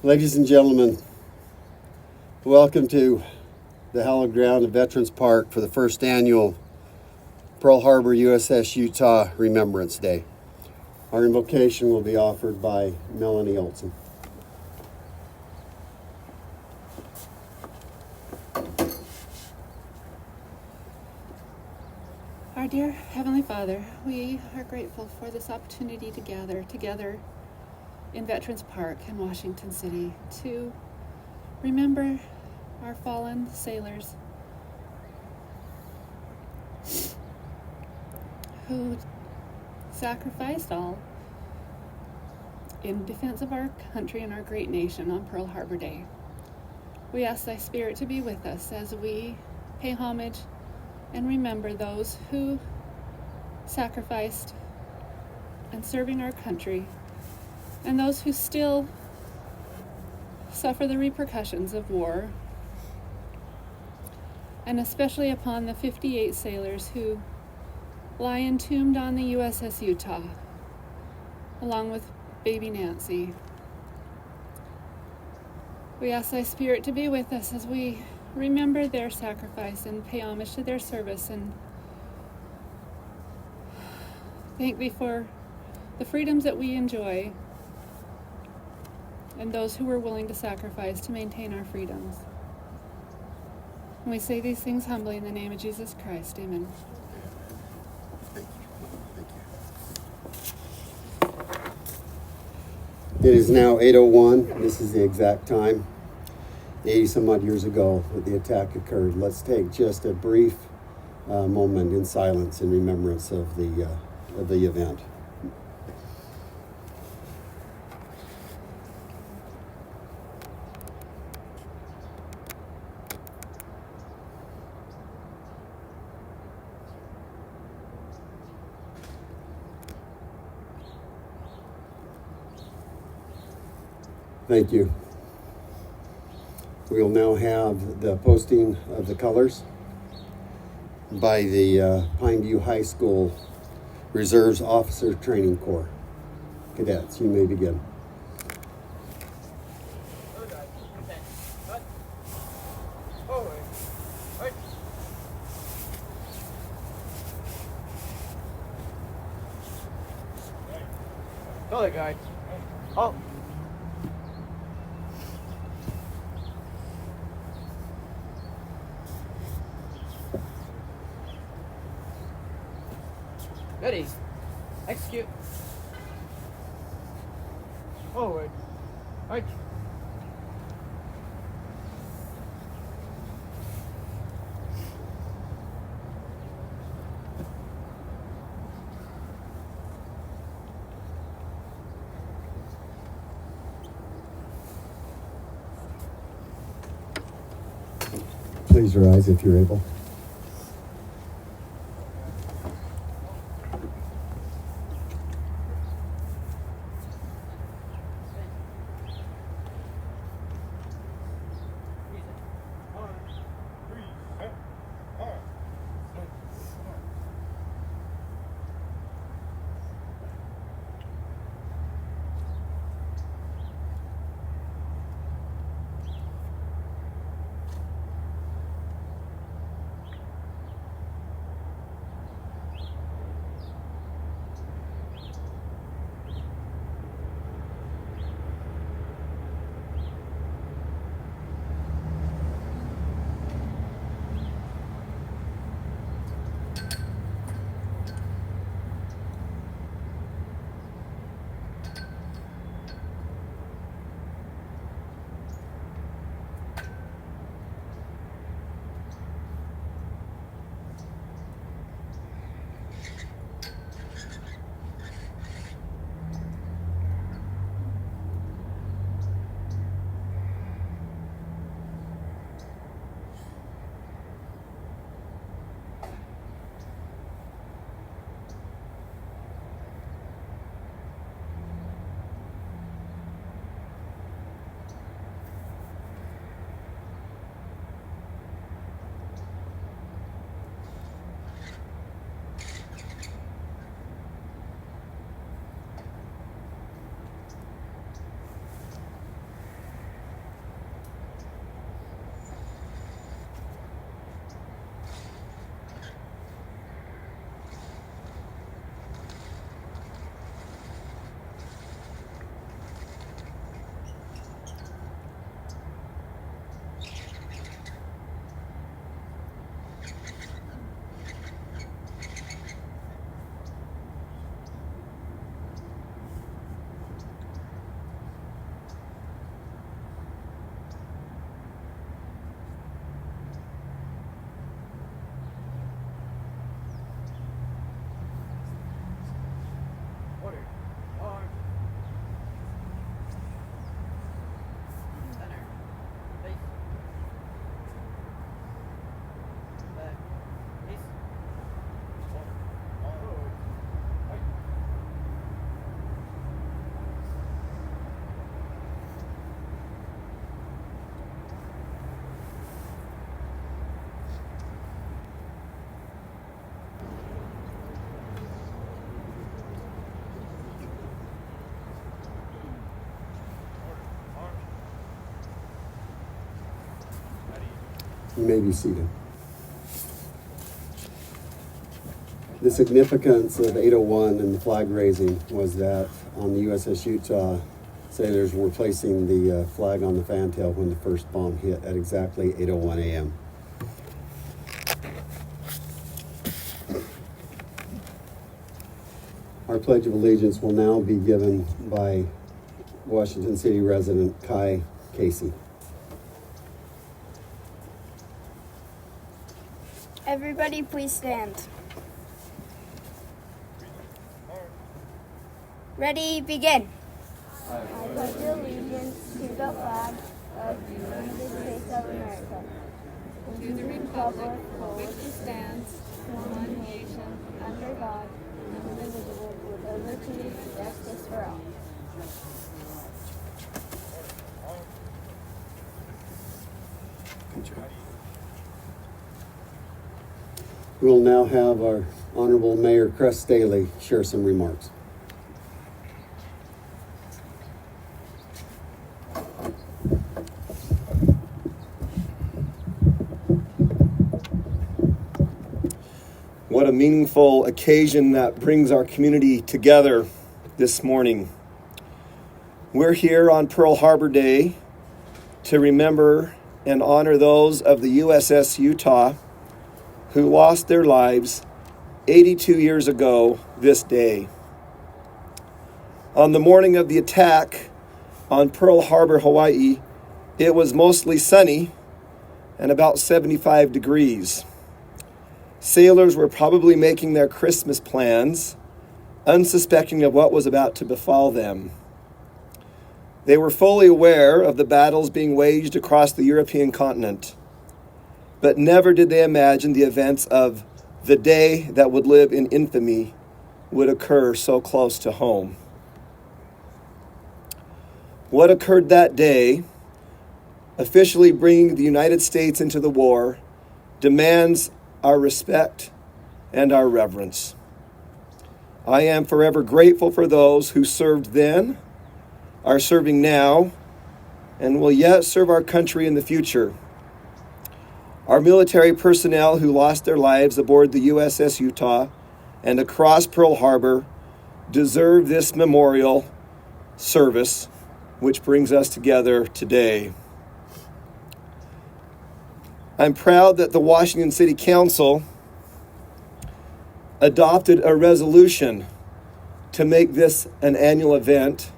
Ladies and gentlemen, welcome to the hallowed ground of Veterans Park for the first annual Pearl Harbor U.S.S. Utah Remembrance Day. Our invocation will be offered by Melanie Olson. Our dear Heavenly Father, we are grateful for this opportunity to gather together in Veterans Park in Washington City to remember our fallen sailors who sacrificed all in defense of our country and our great nation on Pearl Harbor Day. We ask Thy Spirit to be with us as we pay homage and remember those who sacrificed in serving our country and those who still suffer the repercussions of war, and especially upon the 58 sailors who lie entombed on the U.S.S. Utah, along with baby Nancy. We ask Thy Spirit to be with us as we remember their sacrifice and pay homage to their service, and thank Thee for the freedoms that we enjoy and those who were willing to sacrifice to maintain our freedoms. And we say these things humbly in the name of Jesus Christ. Amen. It is now 8:01. This is the exact time, 80 some odd years ago, that the attack occurred. Let's take just a brief moment in silence in remembrance of the event. Thank you. We will now have the posting of the colors by the Pineview High School Reserves Officer Training Corps. Cadets, you may begin. Other guy. Oh. Ready. Execute. Forward. Right. Please rise if you're able. You may be seated. The significance of 801 and the flag raising was that on the U.S.S. Utah, sailors were placing the flag on the fantail when the first bomb hit at exactly 8:01 a.m. Our Pledge of Allegiance will now be given by Washington City resident Kai Casey. Everybody please stand. Ready, begin. I pledge allegiance to the flag of the United States of America, To the republic for which it stands, one nation, under God, indivisible, with liberty and justice for all. Good job. We'll now have our Honorable Mayor Cress Staley share some remarks. What a meaningful occasion that brings our community together this morning. We're here on Pearl Harbor Day to remember and honor those of the U.S.S. Utah who lost their lives 82 years ago this day. On the morning of the attack on Pearl Harbor, Hawaii, it was mostly sunny and about 75 degrees. Sailors were probably making their Christmas plans, unsuspecting of what was about to befall them. They were fully aware of the battles being waged across the European continent, but never did they imagine the events of the day that would live in infamy would occur so close to home. What occurred that day, officially bringing the United States into the war, demands our respect and our reverence. I am forever grateful for those who served then, are serving now, and will yet serve our country in the future. Our military personnel who lost their lives aboard the U.S.S. Utah and across Pearl Harbor deserve this memorial service, which brings us together today. I'm proud that the Washington City Council adopted a resolution to make this an annual event,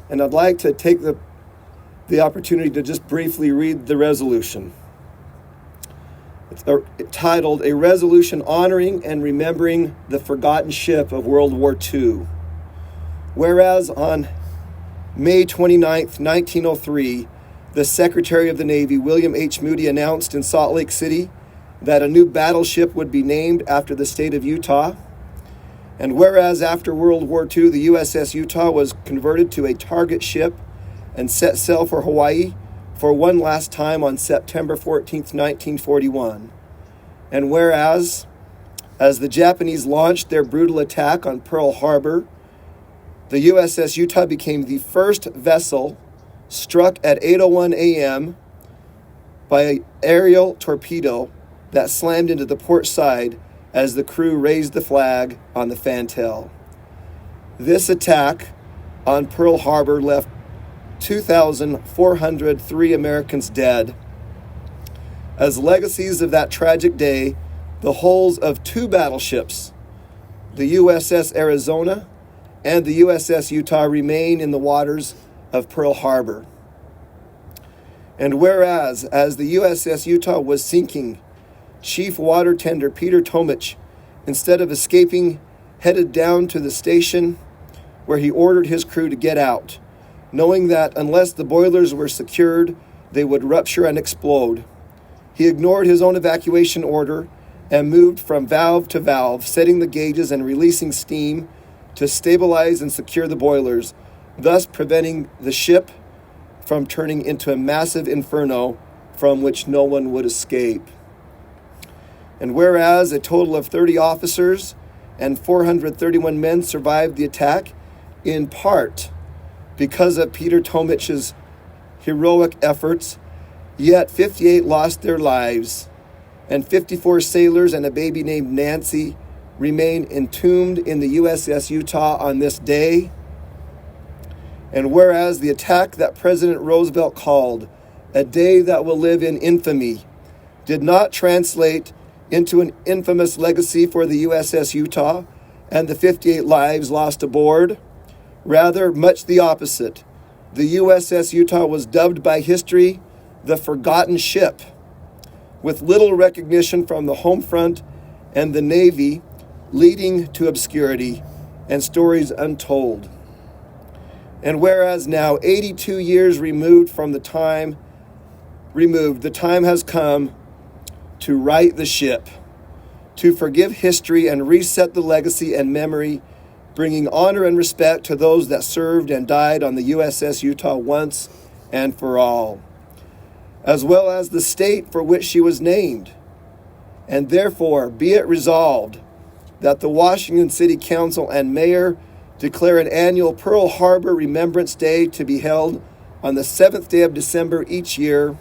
and I'd like to take the opportunity to just briefly read the resolution. It's titled, "A Resolution Honoring and Remembering the Forgotten Ship of World War II." Whereas on May 29, 1903, the Secretary of the Navy, William H. Moody, announced in Salt Lake City that a new battleship would be named after the state of Utah. And whereas after World War II, the U.S.S. Utah was converted to a target ship and set sail for Hawaii for one last time on September 14, 1941. And whereas, as the Japanese launched their brutal attack on Pearl Harbor, the U.S.S. Utah became the first vessel struck at 8:01 a.m. by an aerial torpedo that slammed into the port side as the crew raised the flag on the fantail. This attack on Pearl Harbor left 2,403 Americans dead. As legacies of that tragic day, the hulls of two battleships, the U.S.S. Arizona and the U.S.S. Utah, remain in the waters of Pearl Harbor. And whereas, as the U.S.S. Utah was sinking, Chief Water Tender Peter Tomich, instead of escaping, headed down to the station where he ordered his crew to get out, knowing that unless the boilers were secured, they would rupture and explode. He ignored his own evacuation order and moved from valve to valve, setting the gauges and releasing steam to stabilize and secure the boilers, thus preventing the ship from turning into a massive inferno from which no one would escape. And whereas a total of 30 officers and 431 men survived the attack, in part because of Peter Tomich's heroic efforts Yet 58 lost their lives, and 54 sailors and a baby named Nancy remain entombed in the U.S.S. Utah on this day. And whereas the attack that President Roosevelt called a day that will live in infamy did not translate into an infamous legacy for the U.S.S. Utah and the 58 lives lost aboard, rather, much the opposite. The U.S.S. Utah was dubbed by history the forgotten ship, with little recognition from the home front and the Navy, leading to obscurity and stories untold. And whereas now 82 years removed, the time has come to right the ship, to forgive history and reset the legacy and memory, bringing honor and respect to those that served and died on the U.S.S. Utah once and for all, as well as the state for which she was named. And therefore, be it resolved that the Washington City Council and Mayor declare an annual Pearl Harbor Remembrance Day to be held on the 7th day of December each year.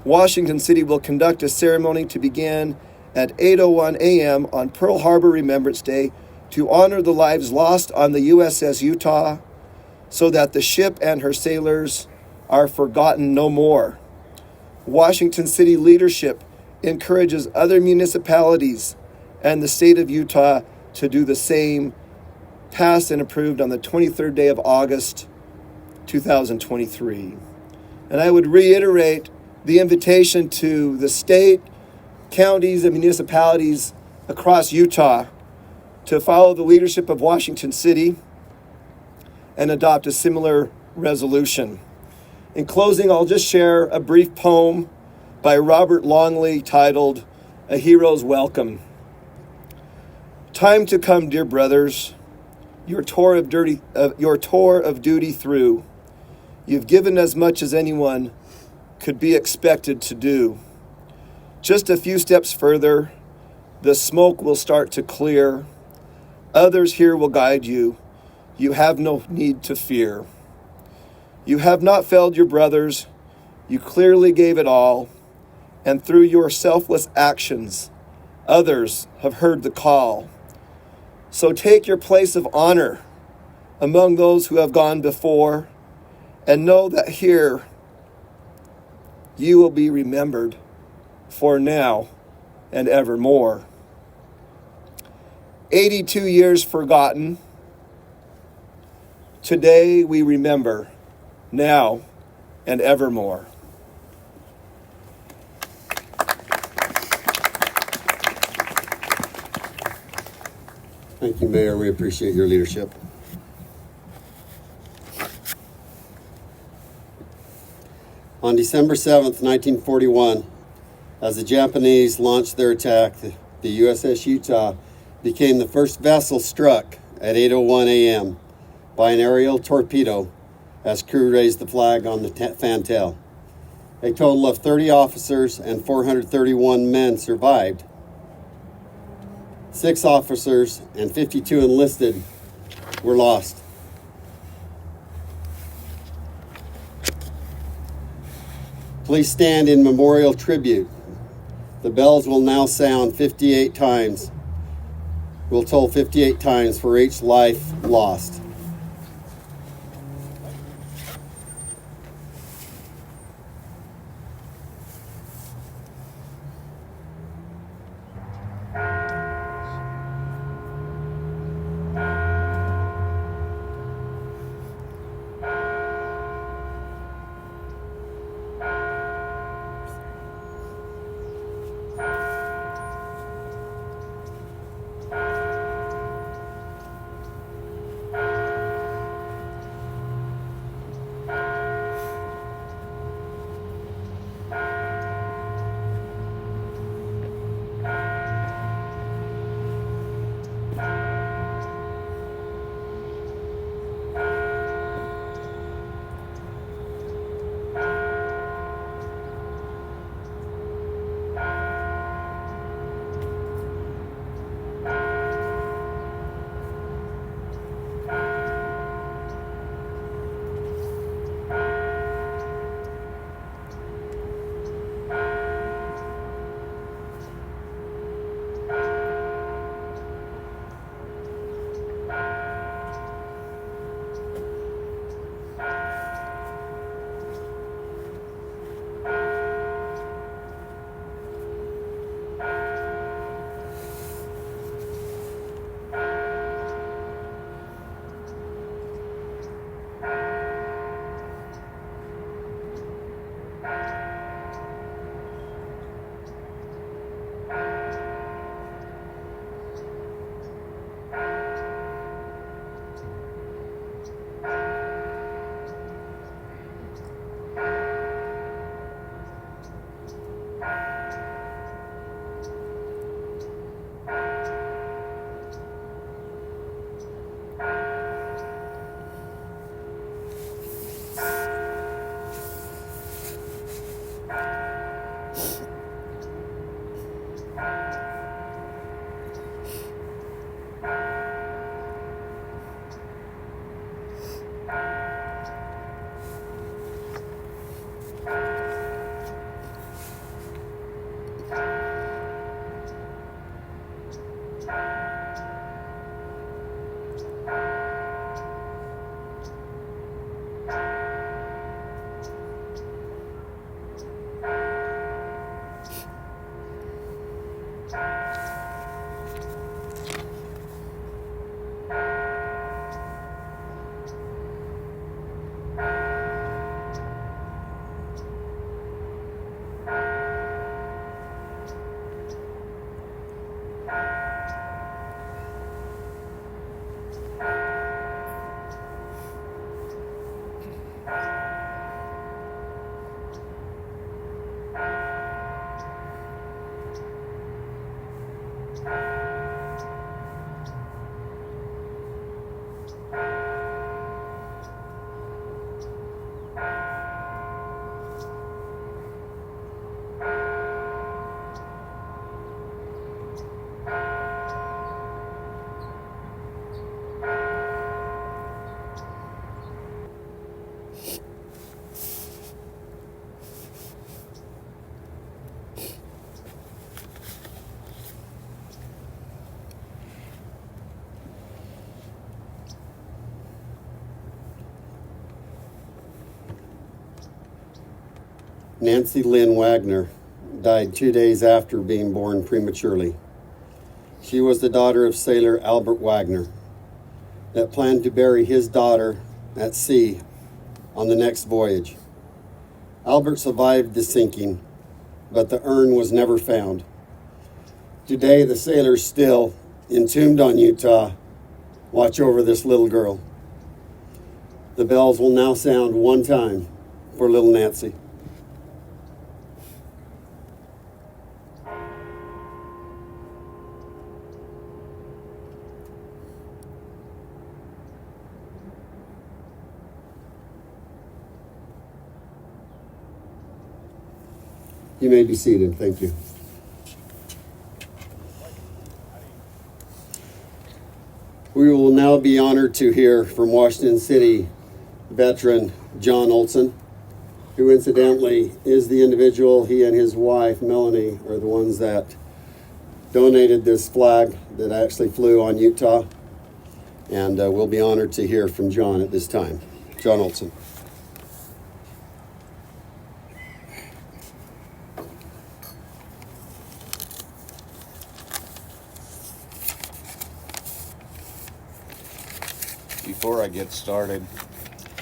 Washington City will conduct a ceremony to begin at 8:01 a.m. on Pearl Harbor Remembrance Day to honor the lives lost on the U.S.S. Utah, so that the ship and her sailors are forgotten no more. Washington City leadership encourages other municipalities and the state of Utah to do the same, passed and approved on the 23rd day of August, 2023. And I would reiterate the invitation to the state, counties, and municipalities across Utah to follow the leadership of Washington City and adopt a similar resolution. In closing, I'll just share a brief poem by Robert Longley titled, A Hero's Welcome. Time to come, dear brothers, your tour of duty through. You've given as much as anyone could be expected to do. Just a few steps further, the smoke will start to clear. Others here will guide you. You have no need to fear. You have not failed your brothers. You clearly gave it all. And through your selfless actions, others have heard the call. So take your place of honor among those who have gone before, and know that here you will be remembered for now and evermore. 82 years forgotten. Today we remember, now and evermore. Thank you, Mayor. We appreciate your leadership. On December 7th, 1941, as the Japanese launched their attack, the U.S.S. Utah became the first vessel struck at 8:01 a.m. by an aerial torpedo as crew raised the flag on the fantail. A total of 30 officers and 431 men survived. 6 officers and 52 enlisted were lost. Please stand in memorial tribute. The bells will now sound 58 times. We'll toll 58 times for each life lost. Nancy Lynn Wagner died 2 days after being born prematurely. She was the daughter of sailor Albert Wagner that planned to bury his daughter at sea on the next voyage. Albert survived the sinking, but the urn was never found. Today, the sailors still, entombed on Utah, watch over this little girl. The bells will now sound one time for little Nancy. You may be seated. Thank you. We will now be honored to hear from Washington City veteran John Olson, who incidentally is the individual, he and his wife Melanie are the ones that donated this flag that actually flew on Utah. And we'll be honored to hear from John at this time. John Olson. Before I get started,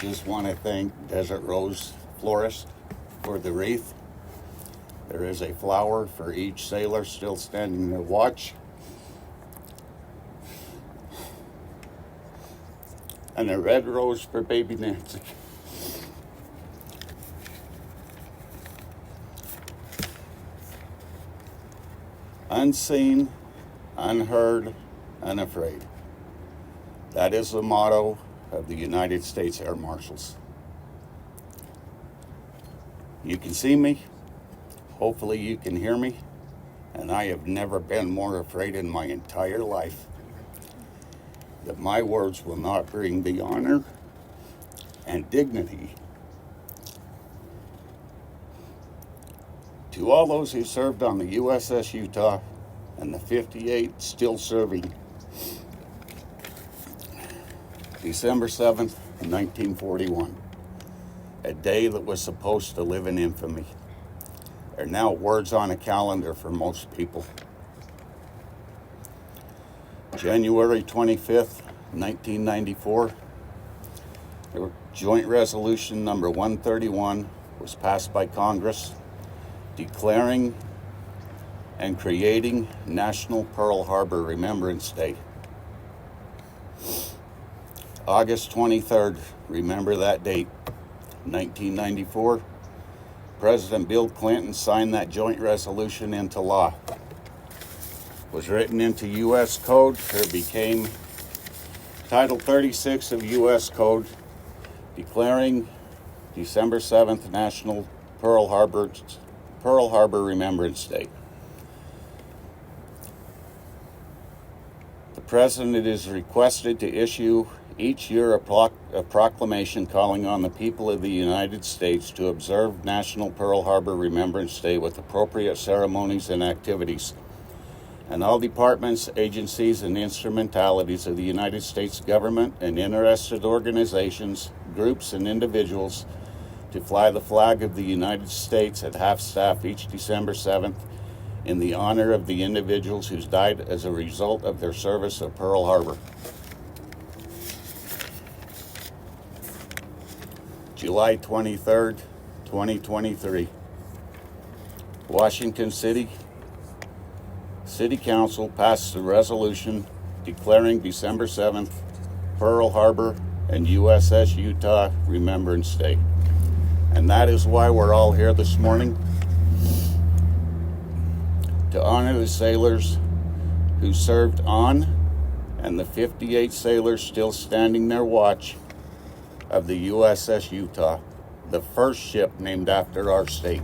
just want to thank Desert Rose Florist for the wreath. There is a flower for each sailor still standing to watch, and a red rose for baby Nancy. Unseen, unheard, unafraid. That is the motto of the United States Air Marshals. You can see me, hopefully you can hear me, and I have never been more afraid in my entire life that my words will not bring the honor and dignity to all those who served on the U.S.S. Utah and the 58 still serving. December 7th, 1941, a day that was supposed to live in infamy, are now words on a calendar for most people. January 25th, 1994, Joint Resolution number 131 was passed by Congress, declaring and creating National Pearl Harbor Remembrance Day. August 23rd, remember that date, 1994, President Bill Clinton signed that joint resolution into law. Was written into U.S. Code, or became Title 36 of U.S. Code, declaring December 7th National Pearl Harbor Remembrance Day. The President is requested to issue each year a proclamation calling on the people of the United States to observe National Pearl Harbor Remembrance Day with appropriate ceremonies and activities, and all departments, agencies, and instrumentalities of the United States government and interested organizations, groups, and individuals to fly the flag of the United States at half-staff each December 7th in the honor of the individuals who died as a result of their service at Pearl Harbor. July 23rd, 2023, Washington City, City Council passed a resolution declaring December 7th Pearl Harbor and U.S.S. Utah Remembrance Day. And that is why we're all here this morning, to honor the sailors who served on and the 58 sailors still standing their watch of the U.S.S. Utah, the first ship named after our state.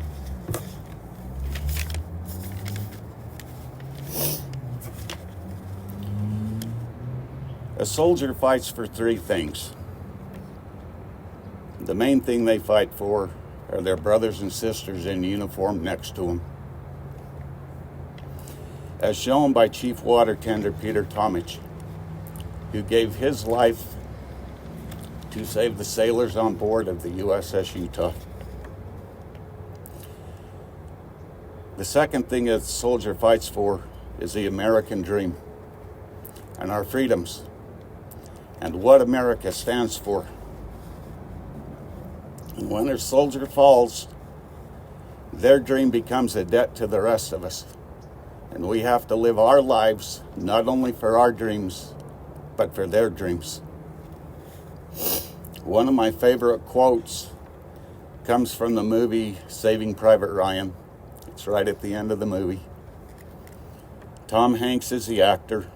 A soldier fights for three things. The main thing they fight for are their brothers and sisters in uniform next to them. As shown by Chief Water Tender Peter Tomich, who gave his life to save the sailors on board of the U.S.S. Utah. The second thing a soldier fights for is the American dream and our freedoms and what America stands for. And when a soldier falls, their dream becomes a debt to the rest of us. And we have to live our lives not only for our dreams, but for their dreams. One of my favorite quotes comes from the movie Saving Private Ryan. It's right at the end of the movie. Tom Hanks is the actor.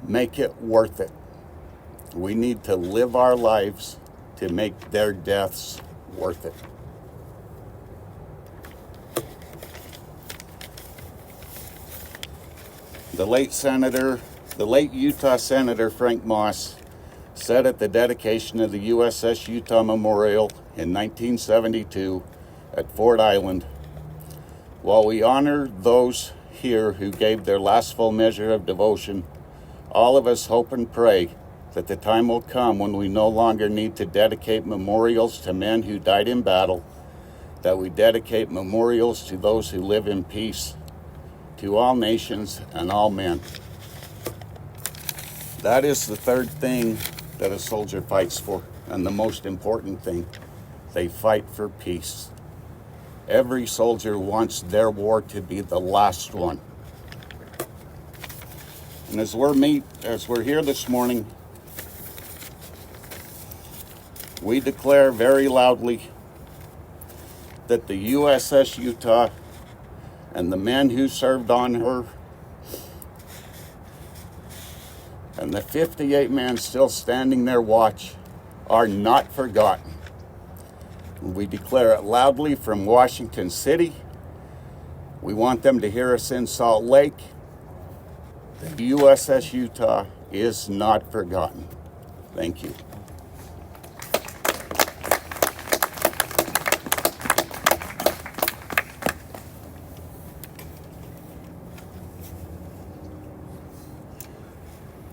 Make it worth it. We need to live our lives to make their deaths worth it. The late Utah Senator Frank Moss said at the dedication of the U.S.S. Utah Memorial in 1972 at Fort Island, "While we honor those here who gave their last full measure of devotion, all of us hope and pray that the time will come when we no longer need to dedicate memorials to men who died in battle, that we dedicate memorials to those who live in peace, to all nations and all men." That is the third thing that a soldier fights for, and the most important thing. They fight for peace. Every soldier wants their war to be the last one. And as we're here this morning, we declare very loudly that the U.S.S. Utah and the men who served on her and the 58 men still standing their watch are not forgotten. We declare it loudly from Washington City. We want them to hear us in Salt Lake. The U.S.S. Utah is not forgotten. Thank you.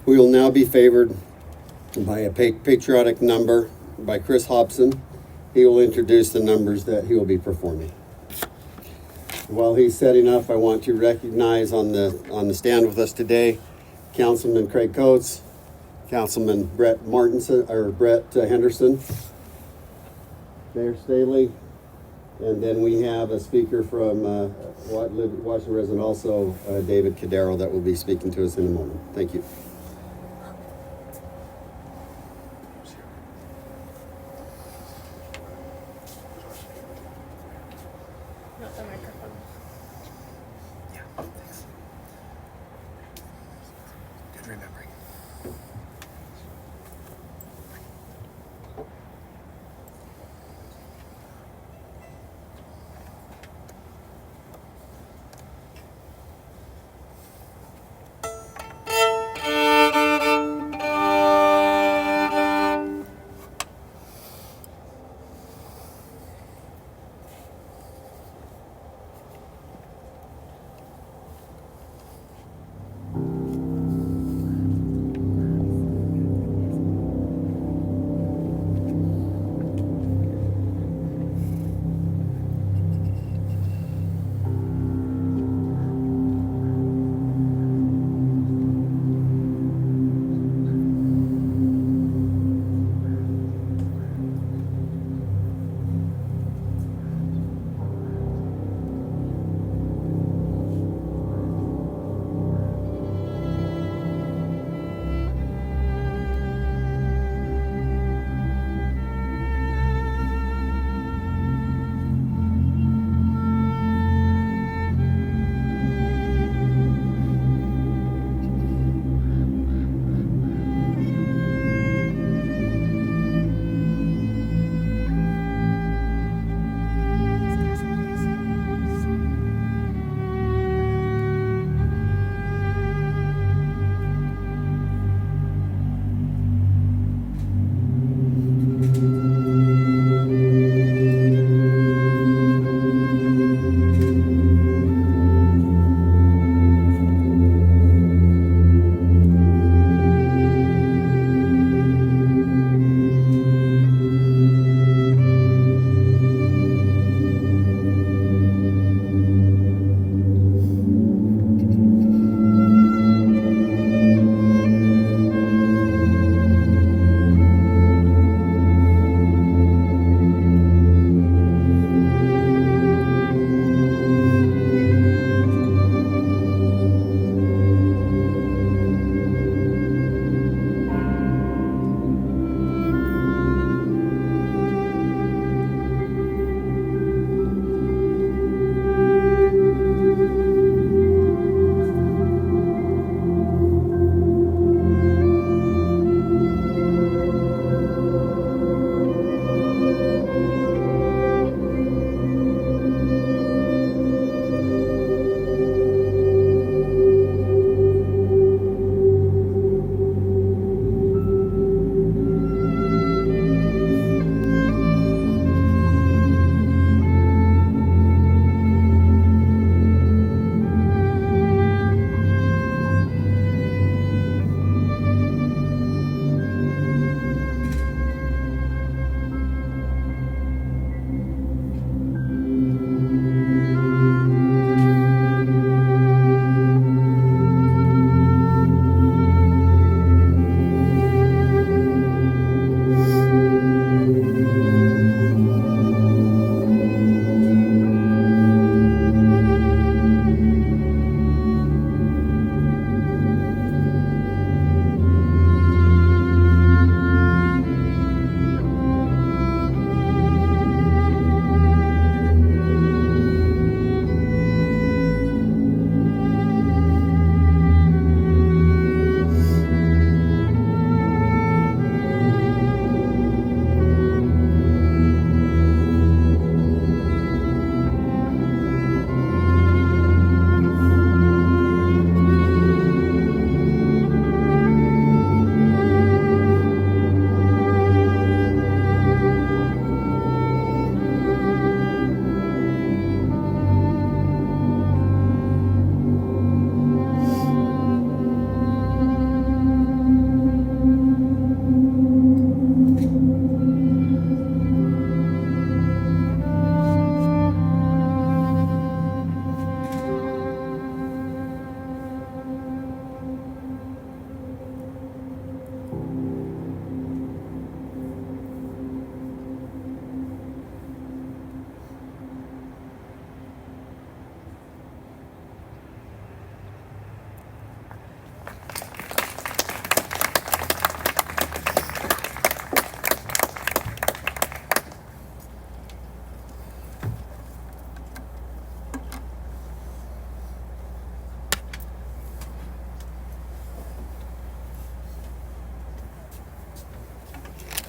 We will now be favored by a patriotic number by Chris Hobson. He will introduce the numbers that he will be performing. While he's setting up, I want to recognize on the stand with us today, Councilman Craig Coates, Councilman Brett Henderson, Mayor Staley, and then we have a speaker from Washington resident, also David Cadero, that will be speaking to us in a moment. Thank you. Not the microphone. Good remembering.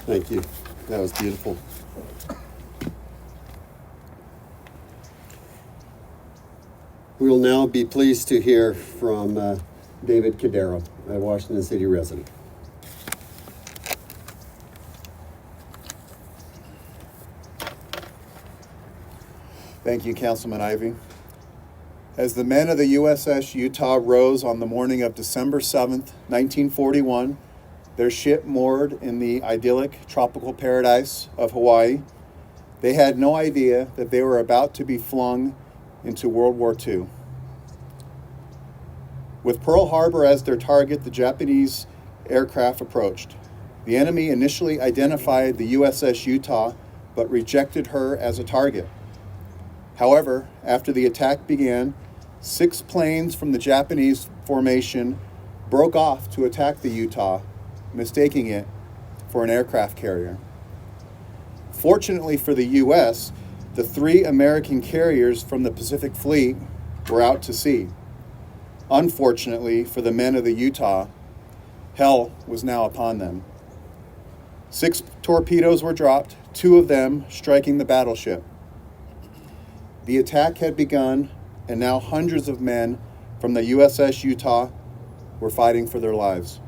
Thank you. That was beautiful. We will now be pleased to hear from David Cadero, a Washington City resident. Thank you, Councilman Ivey. As the men of the U.S.S. Utah rose on the morning of December 7th, 1941, their ship moored in the idyllic tropical paradise of Hawaii, they had no idea that they were about to be flung into World War II. With Pearl Harbor as their target, the Japanese aircraft approached. The enemy initially identified the U.S.S. Utah, but rejected her as a target. However, after the attack began, 6 planes from the Japanese formation broke off to attack the Utah, mistaking it for an aircraft carrier. Fortunately for the U.S., the 3 American carriers from the Pacific Fleet were out to sea. Unfortunately for the men of the Utah, hell was now upon them. 6 torpedoes were dropped, 2 of them striking the battleship. The attack had begun, and now hundreds of men from the U.S.S. Utah were fighting for their lives.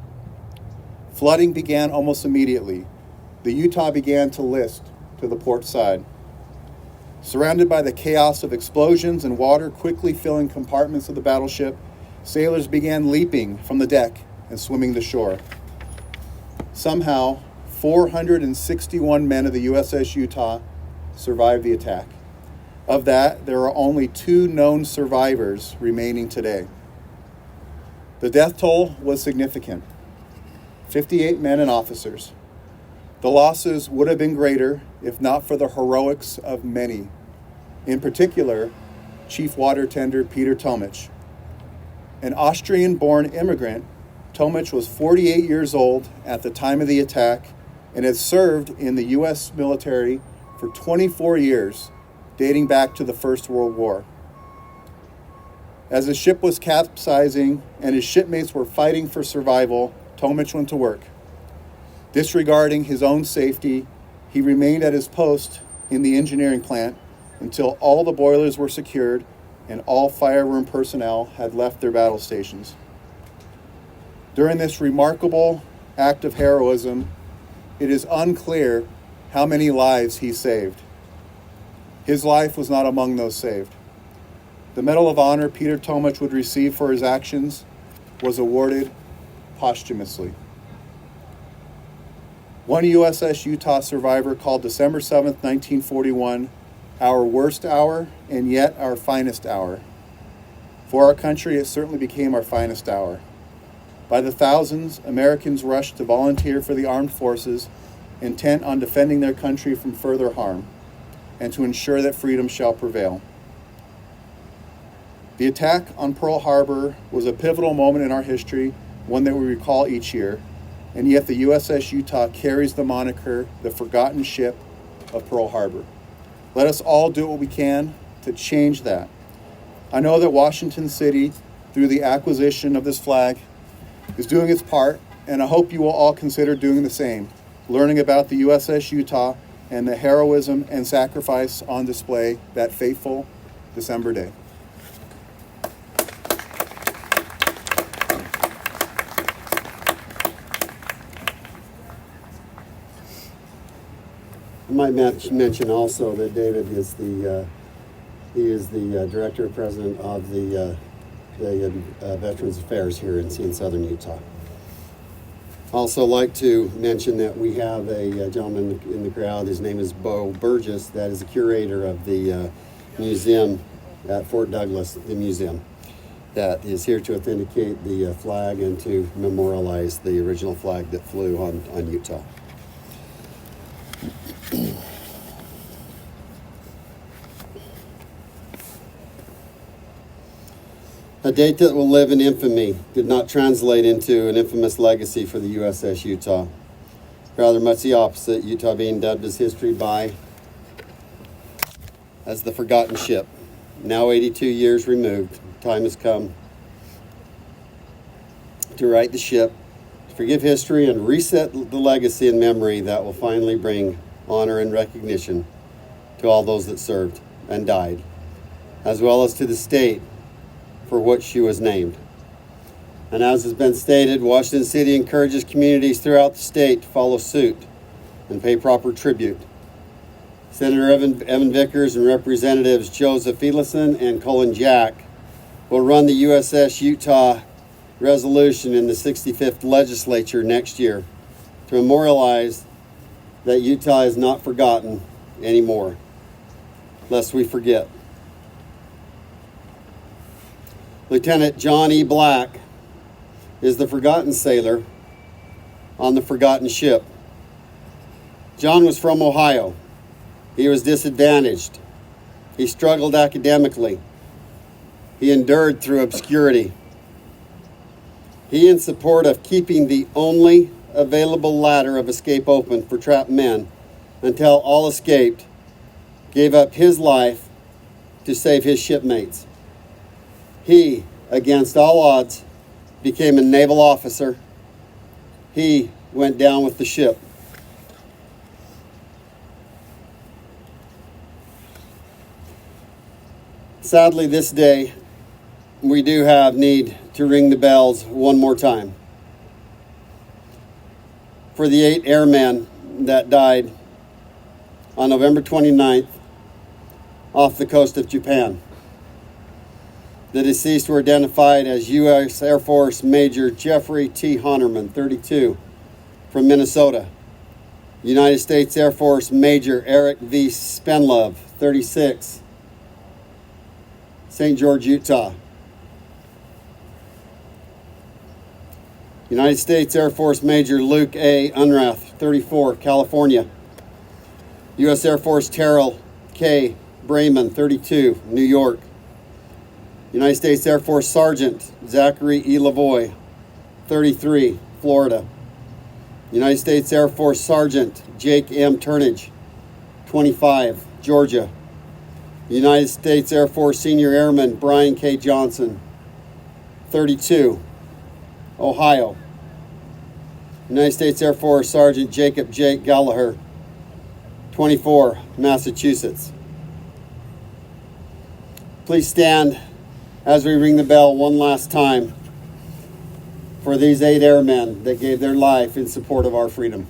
Flooding began almost immediately. The Utah began to list to the port side. Surrounded by the chaos of explosions and water quickly filling compartments of the battleship, sailors began leaping from the deck and swimming to shore. Somehow, 461 men of the U.S.S. Utah survived the attack. Of that, there are only 2 known survivors remaining today. The death toll was significant: 58 men and officers. The losses would have been greater if not for the heroics of many. In particular, Chief Water Tender Peter Tomich. An Austrian-born immigrant, Tomich was 48 years old at the time of the attack and had served in the U.S. military for 24 years, dating back to the First World War. As his ship was capsizing and his shipmates were fighting for survival, Tomich went to work. Disregarding his own safety, he remained at his post in the engineering plant until all the boilers were secured and all fire room personnel had left their battle stations. During this remarkable act of heroism, it is unclear how many lives he saved. His life was not among those saved. The Medal of Honor Peter Tomich would receive for his actions was awarded posthumously. One U.S.S. Utah survivor called December 7th, 1941, our worst hour and yet our finest hour. For our country, it certainly became our finest hour. By the thousands, Americans rushed to volunteer for the armed forces, intent on defending their country from further harm, and to ensure that freedom shall prevail. The attack on Pearl Harbor was a pivotal moment in our history, one that we recall each year, and yet the U.S.S. Utah carries the moniker, the forgotten ship of Pearl Harbor. Let us all do what we can to change that. I know that Washington City, through the acquisition of this flag, is doing its part, and I hope you will all consider doing the same, learning about the U.S.S. Utah and the heroism and sacrifice on display that fateful December day. I might mention also that David is the director and president of the Veterans Affairs here in Southern Utah. Also like to mention that we have a gentleman in the crowd. His name is Bo Burgess, that is the curator of the museum at Fort Douglas, the museum, that is here to authenticate the flag and to memorialize the original flag that flew on Utah. A date that will live in infamy did not translate into an infamous legacy for the U.S.S. Utah. Rather much the opposite, Utah being dubbed as history as the forgotten ship. Now 82 years removed, time has come to right the ship, forgive history, and reset the legacy and memory that will finally bring honor and recognition to all those that served and died, as well as to the state for which she was named. And as has been stated, Washington City encourages communities throughout the state to follow suit and pay proper tribute. Senator Evan Vickers and Representatives Joseph Elison and Colin Jack will run the U.S.S. Utah resolution in the 65th legislature next year to memorialize that Utah is not forgotten anymore, lest we forget. Lieutenant John E. Black is the forgotten sailor on the forgotten ship. John was from Ohio. He was disadvantaged. He struggled academically. He endured through obscurity. He, in support of keeping the only available ladder of escape open for trapped men until all escaped, gave up his life to save his shipmates. He, against all odds, became a naval officer. He went down with the ship. Sadly, this day, we do have need to ring the bells one more time for the 8 airmen that died on November 29th off the coast of Japan. The deceased were identified as U.S. Air Force Major Jeffrey T. Honerman, 32, from Minnesota. United States Air Force Major Eric V. Spenlove, 36, St. George, Utah. United States Air Force Major Luke A. Unrath, 34, California. U.S. Air Force Terrell K. Brayman, 32, New York. United States Air Force Sergeant Zachary E. Lavoie, 33, Florida. United States Air Force Sergeant Jake M. Turnage, 25, Georgia. United States Air Force Senior Airman Brian K. Johnson, 32, Ohio. United States Air Force Sergeant Jacob J. Gallagher, 24, Massachusetts. Please stand as we ring the bell one last time for these 8 airmen that gave their life in support of our freedom.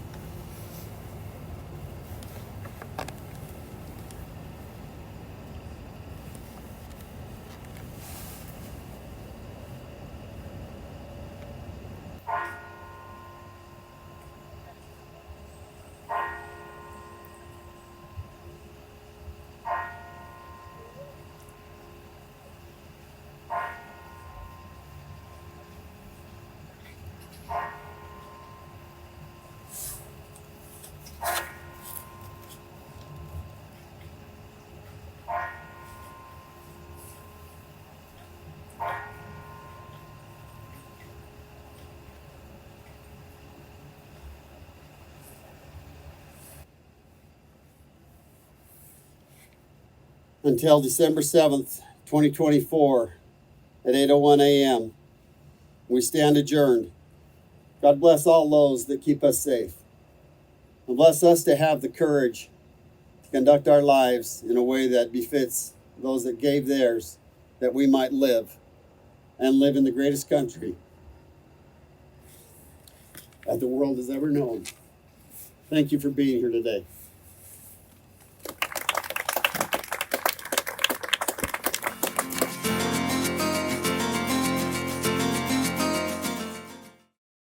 Until December 7th, 2024, at 8:01 a.m., we stand adjourned. God bless all those that keep us safe. And bless us to have the courage to conduct our lives in a way that befits those that gave theirs, that we might live and live in the greatest country that the world has ever known. Thank you for being here today.